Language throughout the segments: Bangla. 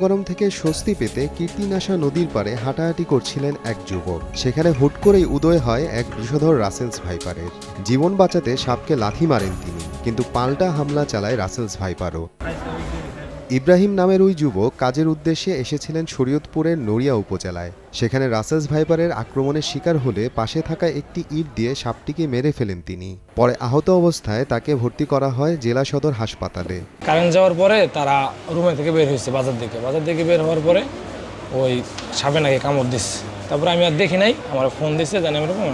গরম থেকে স্বস্তি পেতে কীর্তিনাশা নদীর পাড়ে হাঁটাহাঁটি করছিলেন এক যুবক। সেখানে হুট করেই উদয় হয় এক বিষধর রাসেলস ভাইপারের। জীবন বাঁচাতে সাপকে লাথি মারেন তিনি, কিন্তু পাল্টা হামলা চালায় রাসেলস ভাইপারও। ইব্রাহিম নামের ওই যুবক কাজের উদ্দেশ্যে এসেছিলেন শরীয়তপুরের নড়িয়া উপজেলায়। সেখানে রাসেলস ভাইপারের আক্রমণের শিকার হলে পাশে থাকা একটি ইট দিয়ে সাপটিকে মেরে ফেলেন তিনি। পরে আহত অবস্থায় তাকে ভর্তি করা হয় জেলা সদর হাসপাতালে। কারেন্ট যাওয়ার পরে তারা রুমে থেকে বের হয়েছে বাজার দিকে বের হওয়ার পরে ওই সাপে নাকি কামড় দিচ্ছে। তারপরে আমি আর দেখি নাই, আমার ফোন দিচ্ছে জানি এরকম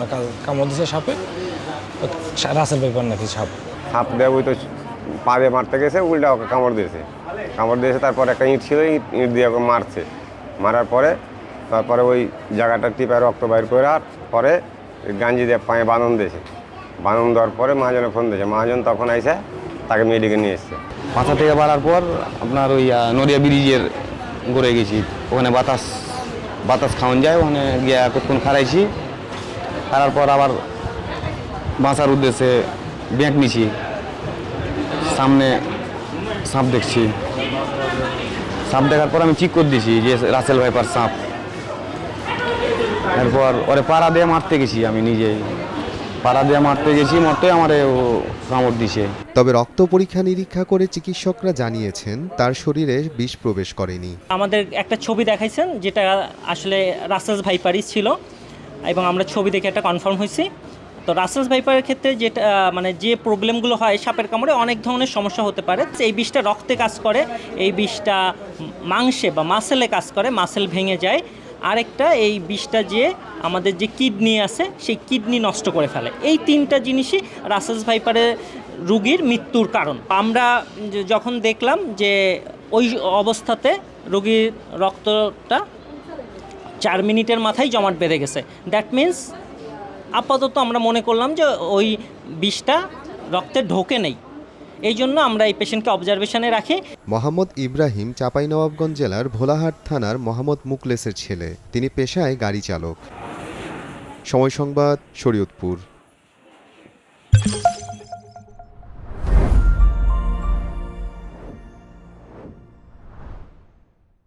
কামড় দিচ্ছে সাপে, রাসেল ভাইপার নাকি সাপ দেয় ওই তো পা দিয়ে মারতে গেছে, উল্টা ওকে কামড় দিয়েছে। তারপর একটা ইট ছিল, ইট দিয়ে ওকে মারার পরে তারপরে ওই জায়গাটা টিপায় রক্ত বাইর করে আর পরে গাঞ্জি দিয়ে পায়ে বাঁধন দিয়েছে। বাঁধন দেওয়ার পরে মহাজনে ফোন দিয়েছে, মহাজন তখন আইসে তাকে মেডিকেল নিয়ে এসছে। বাসা থেকে বাড়ার পর আপনার ওই নড়িয়া ব্রিজের ঘুরে গেছি, ওখানে বাতাস খাওয়ান যায়, ওখানে গিয়ে কতক্ষণ খারাইছি। খারার পর আবার বাঁচার উদ্দেশ্যে ব্যাংক নিছি, সামনে সাপ দেখছি। সাপ দেখার পর আমি ঠিক করে দিয়েছি যে রাসেল ভাইপার সাপ। এরপর ওরে পাড়া দিয়ে মারতে গেছি, আমি নিজেই পাড়া দিয়ে মারতে গেছি, মরতে আমার কামড় দিছে। তবে রক্ত পরীক্ষা নিরীক্ষা করে চিকিৎসকরা জানিয়েছেন তার শরীরে বিষ প্রবেশ করেনি। আমাদের একটা ছবি দেখাইছেন যেটা আসলে রাসেলস ভাইপারই ছিল, এবং আমরা ছবি দেখে একটা কনফার্ম হয়েছি। তো রাসেলস ভাইপারের ক্ষেত্রে যেটা যে প্রবলেমগুলো হয় সাপের কামড়ে, অনেক ধরনের সমস্যা হতে পারে। এই বিষটা রক্তে কাজ করে, এই বিষটা মাংসে বা মাসেলে কাজ করে, মাসেল ভেঙে যায়। আরেকটা, এই বিষটা যে আমাদের যে কিডনি আছে সেই কিডনি নষ্ট করে ফেলে। এই তিনটা জিনিসই রাসেলস ভাইপারের রোগীর মৃত্যুর কারণ। আমরা যখন দেখলাম যে ওই অবস্থাতে রোগীর রক্তটা 4 মিনিটের মাথায় জমাট বেঁধে গেছে, দ্যাট মিন্স আপাতত আমরা মনে করলাম যে ওই বিষটা রক্তে ঢোকে নেই। এই জন্য আমরা এই পেশেন্টকে অবজারভেশনে রাখি। মোহাম্মদ ইব্রাহিম চাঁপাইনবাবগঞ্জ জেলার ভোলাহাট থানার মোহাম্মদ মুকলেসের ছেলে। তিনি পেশায় গাড়ি চালক। সময় সংবাদ, শরীয়তপুর।